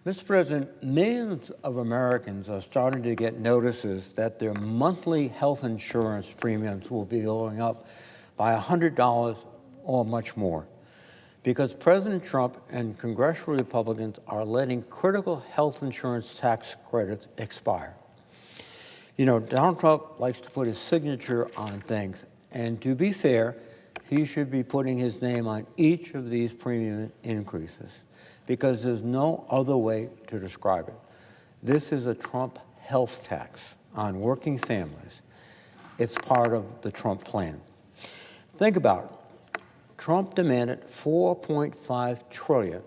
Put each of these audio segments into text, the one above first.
Mr. President, millions of Americans are starting to get notices that their monthly health insurance premiums will be going up by $100 or much more because President Trump and congressional Republicans are letting critical health insurance tax credits expire. You know, Donald Trump likes to put his signature on things, and to be fair, he should be putting his name on each of these premium increases, because there's no other way to describe it. This is a Trump health tax on working families. It's part of the Trump plan. Think about it. Trump demanded $4.5 trillion,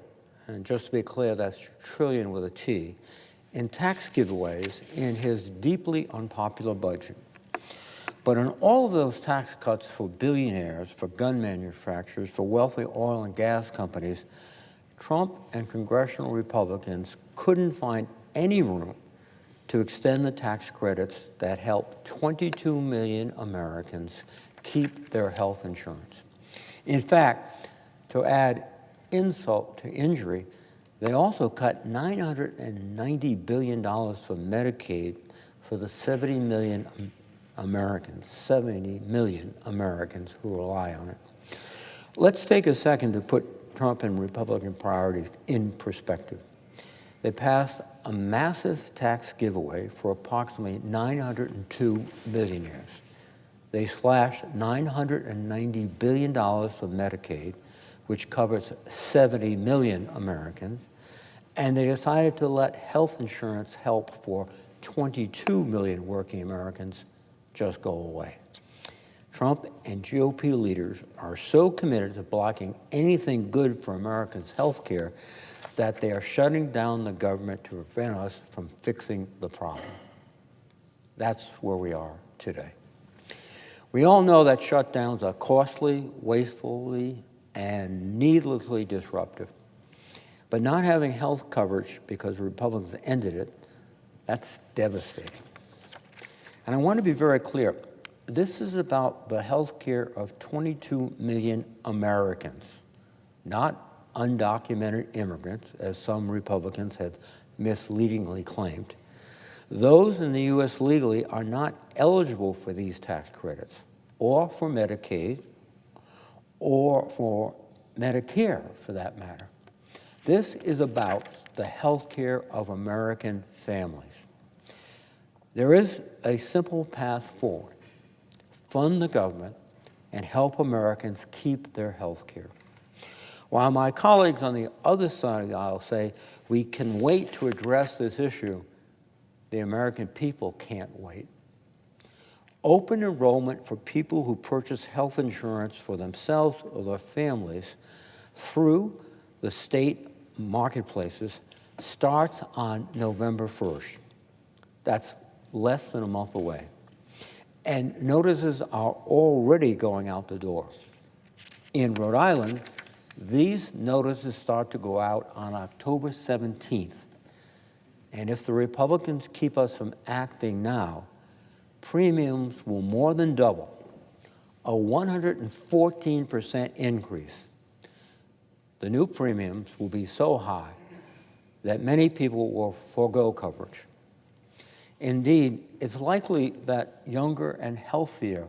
and just to be clear, that's trillion with a T, in tax giveaways in his deeply unpopular budget. But in all of those tax cuts for billionaires, for gun manufacturers, for wealthy oil and gas companies, Trump and congressional Republicans couldn't find any room to extend the tax credits that help 22 million Americans keep their health insurance. In fact, to add insult to injury, they also cut $990 billion for Medicaid for the 70 million Americans who rely on it. Let's take a second to put Trump and Republican priorities in perspective. They passed a massive tax giveaway for approximately 902 billionaires. They slashed $990 billion for Medicaid, which covers 70 million Americans, and they decided to let health insurance help for 22 million working Americans just go away. Trump and GOP leaders are so committed to blocking anything good for Americans' health care that they are shutting down the government to prevent us from fixing the problem. That's where we are today. We all know that shutdowns are costly, wastefully, and needlessly disruptive. But not having health coverage because Republicans ended it, that's devastating. And I want to be very clear. This is about the health care of 22 million Americans, not undocumented immigrants, as some Republicans have misleadingly claimed. Those in the U.S. legally are not eligible for these tax credits, or for Medicaid, or for Medicare, for that matter. This is about the health care of American families. There is a simple path forward. Fund the government and help Americans keep their health care. While my colleagues on the other side of the aisle say we can wait to address this issue, the American people can't wait. Open enrollment for people who purchase health insurance for themselves or their families through the state marketplaces starts on November 1st. That's less than a month away. And notices are already going out the door. In Rhode Island, these notices start to go out on October 17th. And if the Republicans keep us from acting now, premiums will more than double, a 114% increase. The new premiums will be so high that many people will forego coverage. Indeed, it's likely that younger and healthier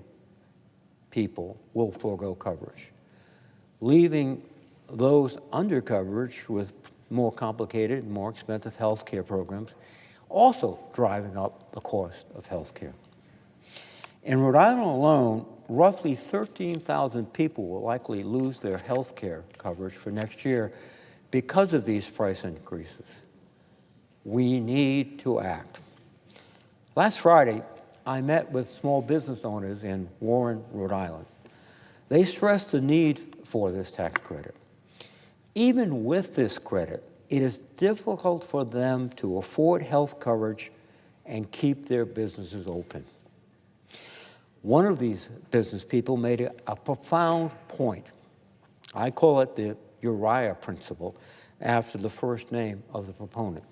people will forego coverage, leaving those under coverage with more complicated, more expensive health care programs, also driving up the cost of health care. In Rhode Island alone, roughly 13,000 people will likely lose their health care coverage for next year because of these price increases. We need to act. Last Friday, I met with small business owners in Warren, Rhode Island. They stressed the need for this tax credit. Even with this credit, it is difficult for them to afford health coverage and keep their businesses open. One of these business people made a profound point. I call it the Uriah principle, after the first name of the proponent.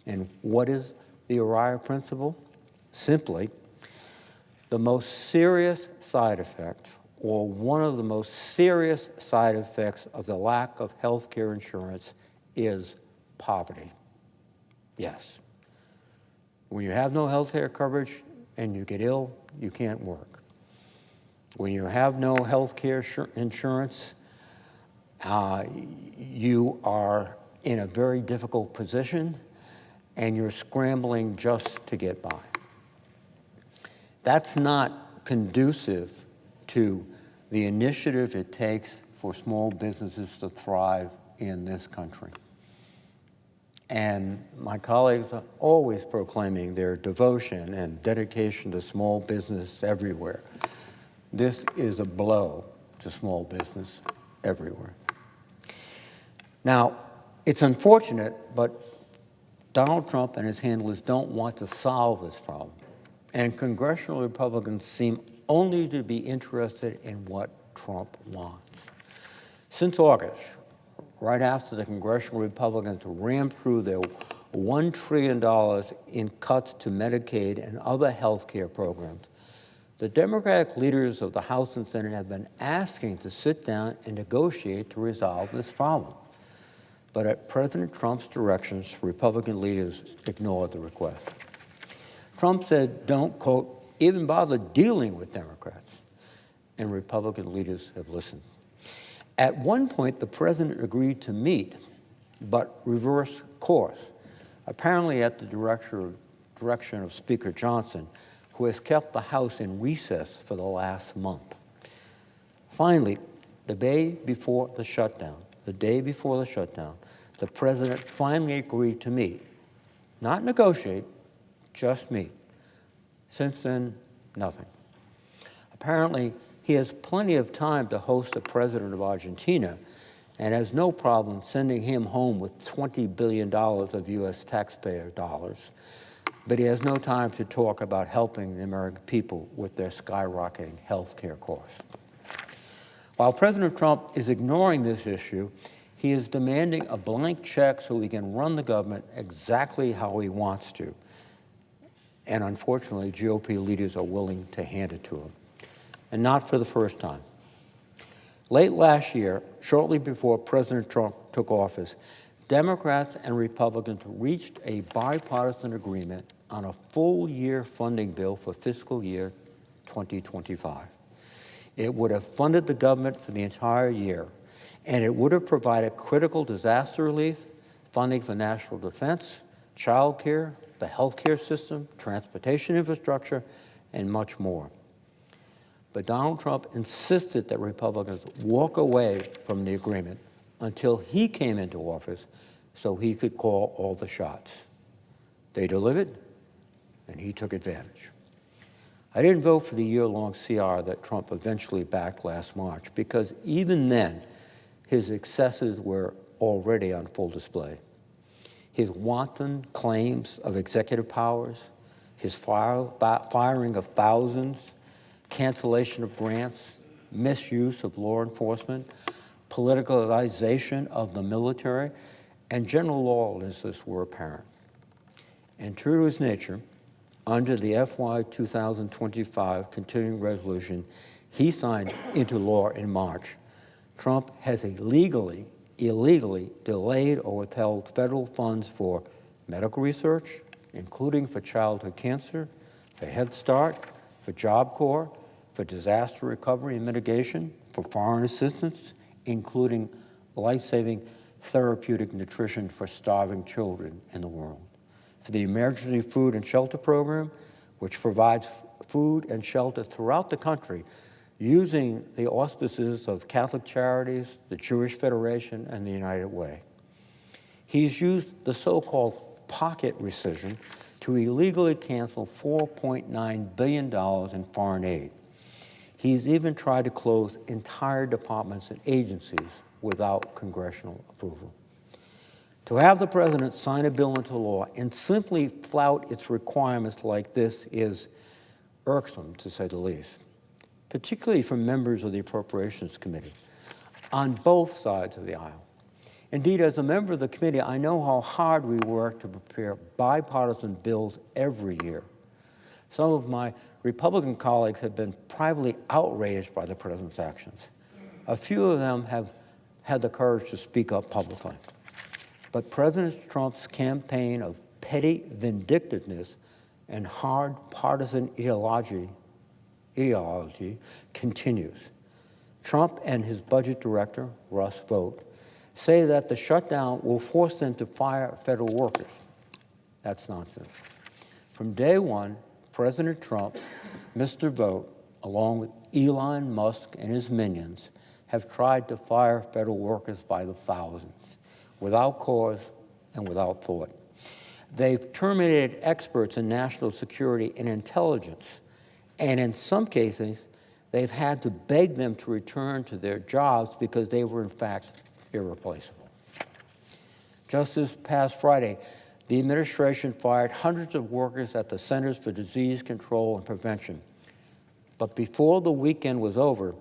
And what is the Uriah principle? Simply, the most serious side effect, or one of the most serious side effects of the lack of health care insurance, is poverty. Yes. When you have no health care coverage and you get ill, you can't work. When you have no health care insurance, you are in a very difficult position and you're scrambling just to get by. That's not conducive to the initiative it takes for small businesses to thrive in this country. And my colleagues are always proclaiming their devotion and dedication to small business everywhere. This is a blow to small business everywhere. Now, it's unfortunate, but Donald Trump and his handlers don't want to solve this problem. And congressional Republicans seem only to be interested in what Trump wants. Since August, right after the congressional Republicans rammed through their $1 trillion in cuts to Medicaid and other health care programs, the Democratic leaders of the House and Senate have been asking to sit down and negotiate to resolve this problem. But at President Trump's directions, Republican leaders ignored the request. Trump said, don't, quote, even bother dealing with Democrats. And Republican leaders have listened. At one point, the president agreed to meet, but reversed course, apparently at the direction of Speaker Johnson, who has kept the House in recess for the last month. Finally, the day before the shutdown, the president finally agreed to meet, not negotiate, just meet. Since then, nothing. Apparently, he has plenty of time to host the president of Argentina and has no problem sending him home with $20 billion of U.S. taxpayer dollars, but he has no time to talk about helping the American people with their skyrocketing health care costs. While President Trump is ignoring this issue, he is demanding a blank check so he can run the government exactly how he wants to. And unfortunately, GOP leaders are willing to hand it to him. And not for the first time. Late last year, shortly before President Trump took office, Democrats and Republicans reached a bipartisan agreement on a full-year funding bill for fiscal year 2025. It would have funded the government for the entire year, and it would have provided critical disaster relief, funding for national defense, child care, the health care system, transportation infrastructure, and much more. But Donald Trump insisted that Republicans walk away from the agreement until he came into office so he could call all the shots. They delivered, and he took advantage. I didn't vote for the year-long CR that Trump eventually backed last March because even then, his excesses were already on full display. His wanton claims of executive powers, his firing of thousands, cancellation of grants, misuse of law enforcement, politicalization of the military, and general lawlessness were apparent. And true to his nature, under the FY 2025 continuing resolution he signed into law in March, Trump has illegally delayed or withheld federal funds for medical research, including for childhood cancer, for Head Start, for Job Corps, for disaster recovery and mitigation, for foreign assistance, including life-saving therapeutic nutrition for starving children in the world, for the Emergency Food and Shelter Program, which provides food and shelter throughout the country using the auspices of Catholic Charities, the Jewish Federation, and the United Way. He's used the so-called pocket rescission to illegally cancel $4.9 billion in foreign aid. He's even tried to close entire departments and agencies without congressional approval. To have the president sign a bill into law and simply flout its requirements like this is irksome, to say the least, particularly for members of the Appropriations Committee on both sides of the aisle. Indeed, as a member of the committee, I know how hard we work to prepare bipartisan bills every year. Some of my Republican colleagues have been privately outraged by the president's actions. A few of them have had the courage to speak up publicly. But President Trump's campaign of petty vindictiveness and hard partisan ideology continues. Trump and his budget director, Russ Vought, say that the shutdown will force them to fire federal workers. That's nonsense. From day one, President Trump, Mr. Vought, along with Elon Musk and his minions, have tried to fire federal workers by the thousands, without cause and without thought. They've terminated experts in national security and intelligence, and in some cases, they've had to beg them to return to their jobs because they were, in fact, irreplaceable. Just this past Friday, the administration fired hundreds of workers at the Centers for Disease Control and Prevention. But before the weekend was over,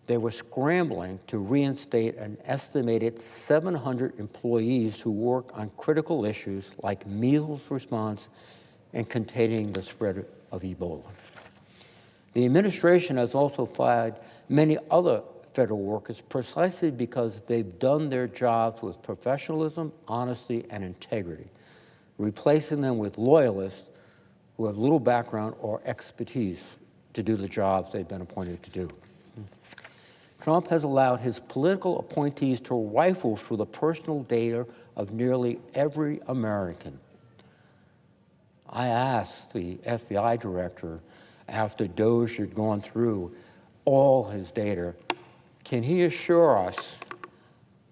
they were scrambling to reinstate an estimated 700 employees who work on critical issues like meals response and containing the spread of Ebola. The administration has also fired many other federal workers precisely because they've done their jobs with professionalism, honesty, and integrity, replacing them with loyalists who have little background or expertise to do the jobs they've been appointed to do. Trump has allowed his political appointees to rifle through the personal data of nearly every American. I asked the FBI director after Doge had gone through all his data, can he assure us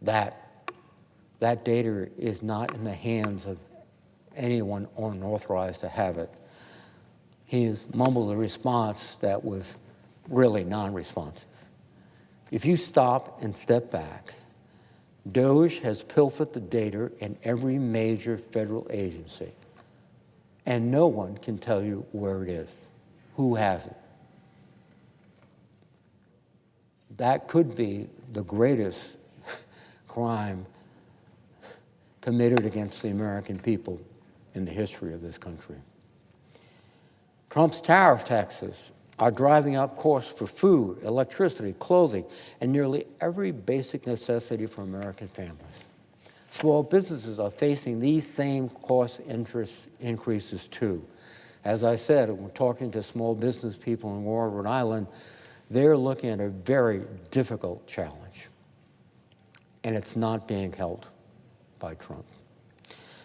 that that data is not in the hands of anyone unauthorized to have it? He has mumbled a response that was really non-responsive. If you stop and step back, Doge has pilfered the data in every major federal agency, and no one can tell you where it is, who has it. That could be the greatest crime committed against the American people in the history of this country. Trump's tariff taxes are driving up costs for food, electricity, clothing, and nearly every basic necessity for American families. Small businesses are facing these same cost interest increases too. As I said, we're talking to small business people in rural Rhode Island, they're looking at a very difficult challenge, and it's not being helped by Trump.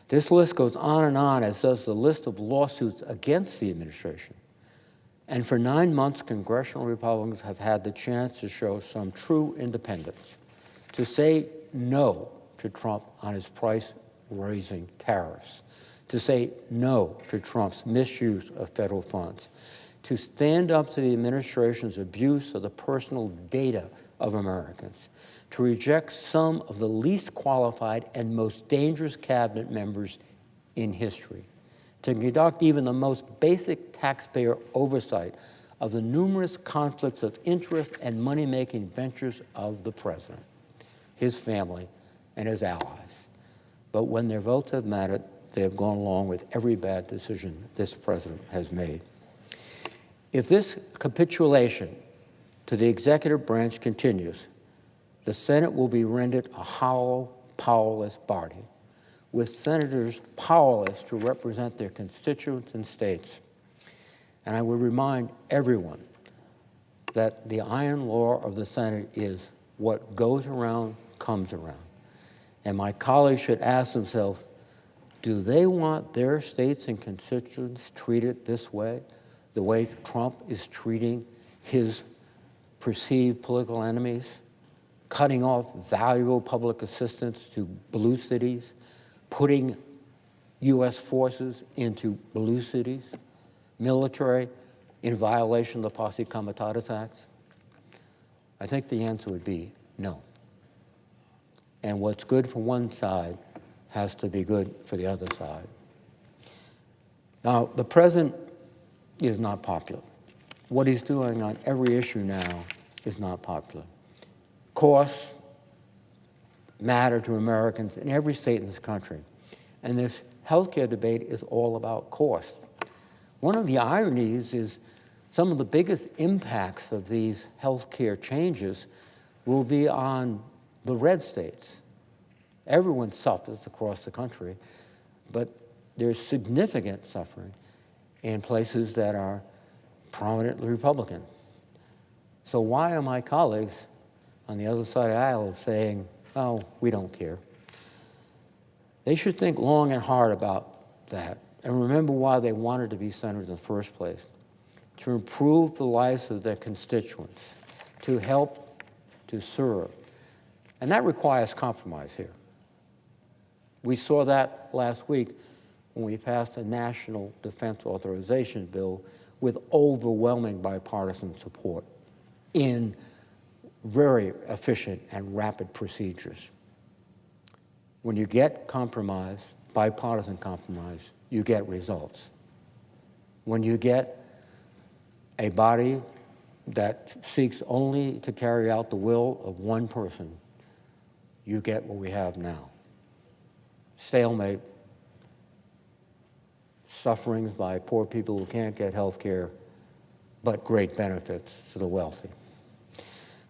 This list goes on, as does the list of lawsuits against the administration. And for 9 months, congressional Republicans have had the chance to show some true independence, to say no to Trump on his price-raising tariffs, to say no to Trump's misuse of federal funds, to stand up to the administration's abuse of the personal data of Americans, to reject some of the least qualified and most dangerous cabinet members in history, to conduct even the most basic taxpayer oversight of the numerous conflicts of interest and money-making ventures of the president, his family, and his allies. But when their votes have mattered, they have gone along with every bad decision this president has made. If this capitulation to the executive branch continues, the Senate will be rendered a hollow, powerless body, with senators powerless to represent their constituents and states. And I would remind everyone that the iron law of the Senate is what goes around comes around. And my colleagues should ask themselves, do they want their states and constituents treated this way, the way Trump is treating his perceived political enemies, cutting off valuable public assistance to blue cities, putting U.S. forces into blue cities, military in violation of the Posse Comitatus Act? I think the answer would be no. And what's good for one side has to be good for the other side. Now, the president is not popular. What he's doing on every issue now is not popular. Costs matter to Americans in every state in this country, and this healthcare debate is all about cost. One of the ironies is some of the biggest impacts of these healthcare changes will be on the red states. Everyone suffers across the country, but there's significant suffering in places that are prominently Republican. So why are my colleagues on the other side of the aisle saying, oh, we don't care? They should think long and hard about that and remember why they wanted to be senators in the first place: to improve the lives of their constituents, to help, to serve. And that requires compromise here. We saw that last week when we passed a national defense authorization bill with overwhelming bipartisan support in very efficient and rapid procedures. When you get compromise, bipartisan compromise, you get results. When you get a body that seeks only to carry out the will of one person, you get what we have now: stalemate, sufferings by poor people who can't get health care, but great benefits to the wealthy.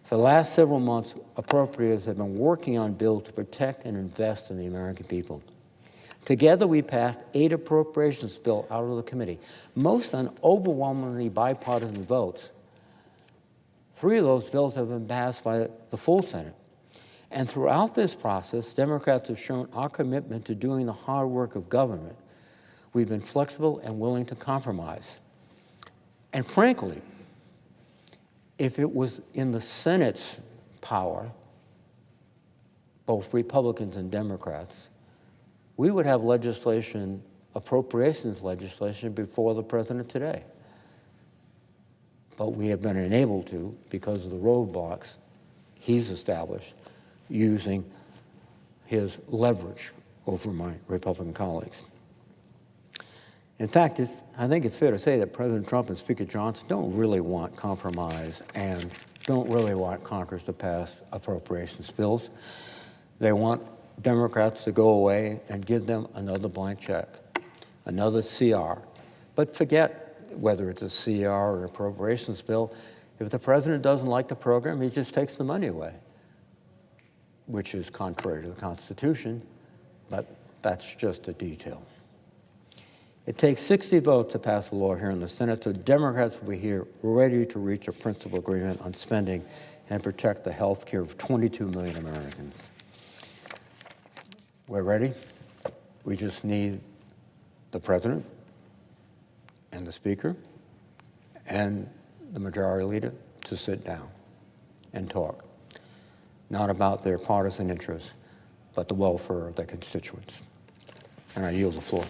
For the last several months, appropriators have been working on bills to protect and invest in the American people. Together, we passed 8 appropriations bills out of the committee, most on overwhelmingly bipartisan votes. 3 of those bills have been passed by the full Senate. And throughout this process, Democrats have shown our commitment to doing the hard work of government. We've been flexible and willing to compromise. And frankly, if it was in the Senate's power, both Republicans and Democrats, we would have legislation, appropriations legislation, before the president today. But we have been unable to because of the roadblocks he's established using his leverage over my Republican colleagues. In fact, I think it's fair to say that President Trump and Speaker Johnson don't really want compromise and don't really want Congress to pass appropriations bills. They want Democrats to go away and give them another blank check, another CR. But forget whether it's a CR or an appropriations bill. If the president doesn't like the program, he just takes the money away, which is contrary to the Constitution, but that's just a detail. It takes 60 votes to pass the law here in the Senate, so Democrats will be here ready to reach a principal agreement on spending and protect the health care of 22 million Americans. We're ready. We just need the president and the speaker and the majority leader to sit down and talk, not about their partisan interests, but the welfare of their constituents. And I yield the floor.